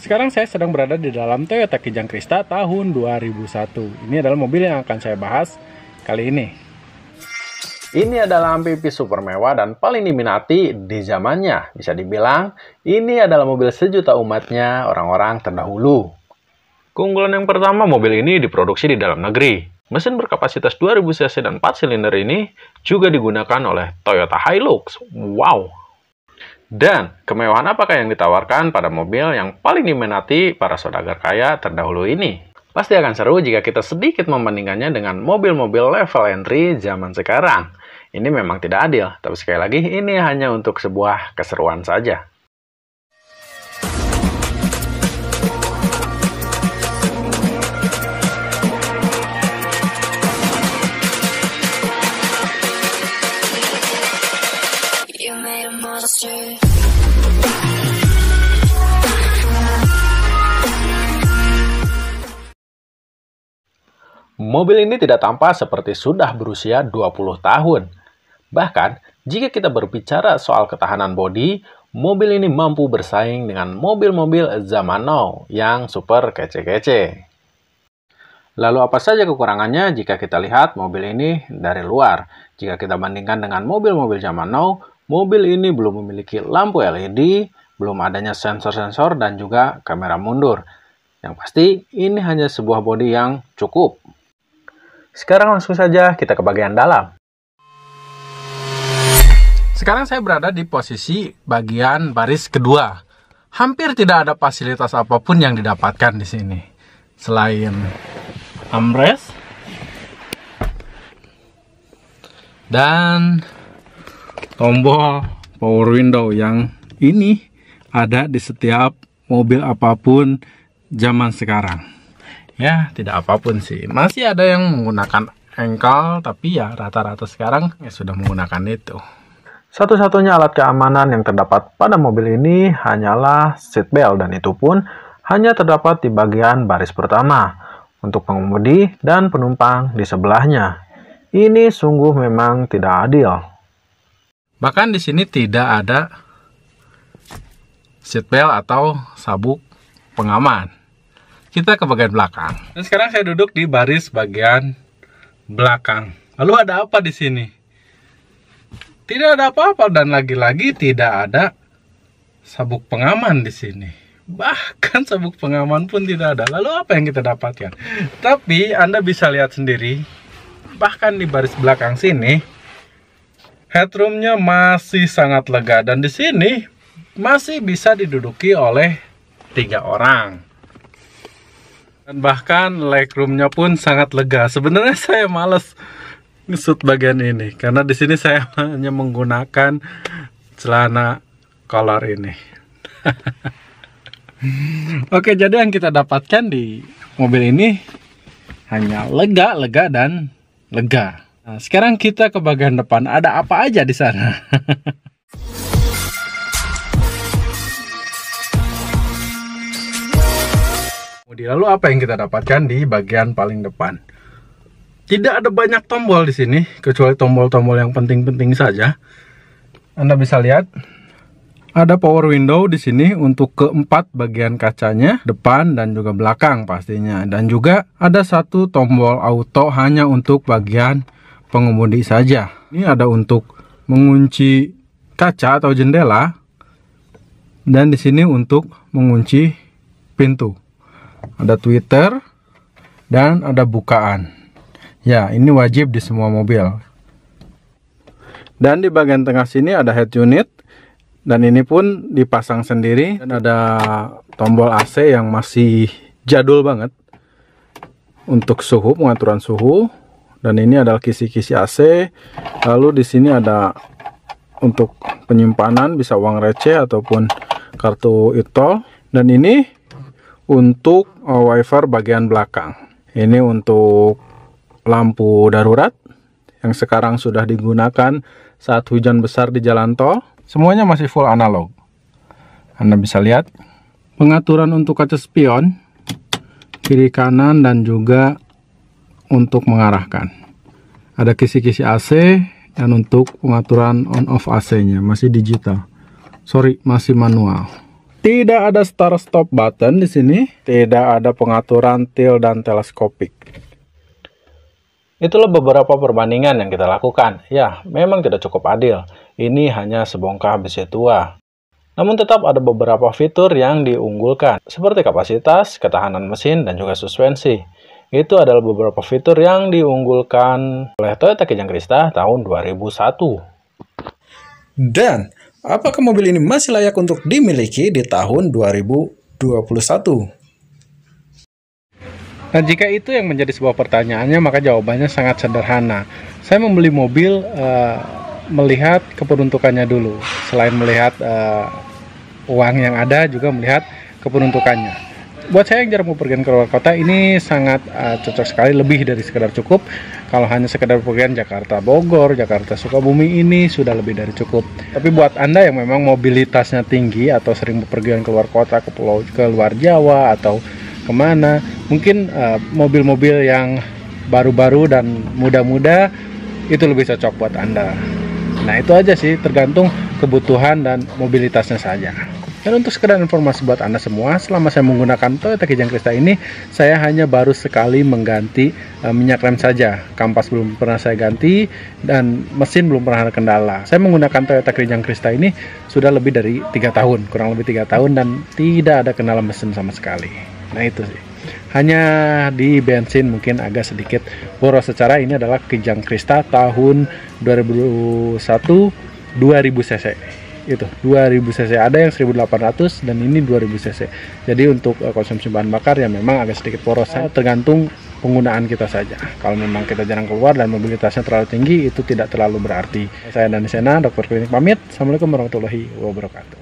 Sekarang saya sedang berada di dalam Toyota Kijang Krista tahun 2001. Ini adalah mobil yang akan saya bahas kali ini. Ini adalah MPV super mewah dan paling diminati di zamannya. Bisa dibilang, ini adalah mobil sejuta umatnya orang-orang terdahulu. Keunggulan yang pertama, mobil ini diproduksi di dalam negeri. Mesin berkapasitas 2000 cc dan 4 silinder ini juga digunakan oleh Toyota Hilux. Wow! Dan kemewahan apakah yang ditawarkan pada mobil yang paling diminati para saudagar kaya terdahulu ini? Pasti akan seru jika kita sedikit membandingkannya dengan mobil-mobil level entry zaman sekarang. Ini memang tidak adil, tapi sekali lagi ini hanya untuk sebuah keseruan saja. Mobil ini tidak tampak seperti sudah berusia 20 tahun. Bahkan, jika kita berbicara soal ketahanan bodi, mobil ini mampu bersaing dengan mobil-mobil zaman now yang super kece-kece. Lalu apa saja kekurangannya jika kita lihat mobil ini dari luar? Jika kita bandingkan dengan mobil-mobil zaman now, mobil ini belum memiliki lampu LED, belum adanya sensor-sensor dan juga kamera mundur. Yang pasti, ini hanya sebuah bodi yang cukup. Sekarang langsung saja kita ke bagian dalam. Sekarang saya berada di posisi bagian baris kedua. Hampir tidak ada fasilitas apapun yang didapatkan di sini. Selain armrest dan tombol power window yang ini ada di setiap mobil apapun zaman sekarang. Ya, tidak apapun sih. Masih ada yang menggunakan engkol, tapi ya rata-rata sekarang ya sudah menggunakan itu. Satu-satunya alat keamanan yang terdapat pada mobil ini hanyalah seatbelt, dan itu pun hanya terdapat di bagian baris pertama untuk pengemudi dan penumpang di sebelahnya. Ini sungguh memang tidak adil. Bahkan di sini tidak ada seatbelt atau sabuk pengaman. Kita ke bagian belakang. Dan sekarang saya duduk di baris bagian belakang. Lalu ada apa di sini? Tidak ada apa-apa, dan lagi-lagi tidak ada sabuk pengaman di sini. Bahkan sabuk pengaman pun tidak ada. Lalu apa yang kita dapatkan? Tapi Anda bisa lihat sendiri, bahkan di baris belakang sini, headroomnya masih sangat lega, dan di sini masih bisa diduduki oleh 3 orang. Dan bahkan legroomnya pun sangat lega. Sebenarnya saya males ngesut bagian ini karena di sini saya hanya menggunakan celana kolor ini. Oke, jadi yang kita dapatkan di mobil ini hanya lega, dan lega. Nah, sekarang kita ke bagian depan. Ada apa aja di sana? Lalu apa yang kita dapatkan di bagian paling depan? Tidak ada banyak tombol di sini, kecuali tombol-tombol yang penting-penting saja. Anda bisa lihat, ada power window di sini untuk keempat bagian kacanya, depan dan juga belakang pastinya. Dan juga ada satu tombol auto hanya untuk bagian pengemudi saja. Ini ada untuk mengunci kaca atau jendela, dan di sini untuk mengunci pintu. Ada tweeter dan ada bukaan. Ya, ini wajib di semua mobil. Dan di bagian tengah sini ada head unit, dan ini pun dipasang sendiri. Dan ada tombol AC yang masih jadul banget untuk suhu, pengaturan suhu. Dan ini adalah kisi-kisi AC. Lalu di sini ada untuk penyimpanan, bisa uang receh ataupun kartu e-tol. Dan ini untuk wiper bagian belakang. Ini untuk lampu darurat yang sekarang sudah digunakan saat hujan besar di jalan tol. Semuanya masih full analog. Anda bisa lihat pengaturan untuk kaca spion, kiri kanan, dan juga untuk mengarahkan. Ada kisi-kisi AC, dan untuk pengaturan on off AC nya masih digital. Sorry, masih manual. Tidak ada start stop button di sini, tidak ada pengaturan tilt dan teleskopik. Itulah beberapa perbandingan yang kita lakukan. Ya, memang tidak cukup adil. Ini hanya sebongkah besi tua. Namun tetap ada beberapa fitur yang diunggulkan, seperti kapasitas, ketahanan mesin, dan juga suspensi. Itu adalah beberapa fitur yang diunggulkan oleh Toyota Kijang Krista tahun 2001. Dan, apakah mobil ini masih layak untuk dimiliki di tahun 2021? Nah, jika itu yang menjadi sebuah pertanyaannya, maka jawabannya sangat sederhana. Saya membeli mobil melihat keperuntukannya dulu. Selain melihat uang yang ada, juga melihat keperuntukannya. Buat saya yang jarang bepergian keluar kota, ini sangat cocok sekali, lebih dari sekedar cukup. Kalau hanya sekedar bepergian Jakarta Bogor, Jakarta Sukabumi, ini sudah lebih dari cukup. Tapi buat Anda yang memang mobilitasnya tinggi atau sering bepergian keluar kota, ke luar Jawa atau kemana, mungkin mobil-mobil yang baru-baru dan muda-muda itu lebih cocok buat Anda. Nah, itu aja sih, tergantung kebutuhan dan mobilitasnya saja. Dan untuk sekedar informasi buat Anda semua, selama saya menggunakan Toyota Kijang Krista ini, saya hanya baru sekali mengganti minyak rem saja. Kampas belum pernah saya ganti, dan mesin belum pernah ada kendala. Saya menggunakan Toyota Kijang Krista ini sudah lebih dari 3 tahun, kurang lebih 3 tahun, dan tidak ada kendala mesin sama sekali. Nah, itu sih. Hanya di bensin mungkin agak sedikit boros. Secara ini adalah Kijang Krista tahun 2001 2000 cc. Itu 2000 cc, ada yang 1800 dan ini 2000 cc. Jadi untuk konsumsi bahan bakar ya memang agak sedikit boros, tergantung penggunaan kita saja. Kalau memang kita jarang keluar dan mobilitasnya terlalu tinggi, itu tidak terlalu berarti. Saya Dani Sena, dokter klinik pamit. Assalamualaikum warahmatullahi wabarakatuh.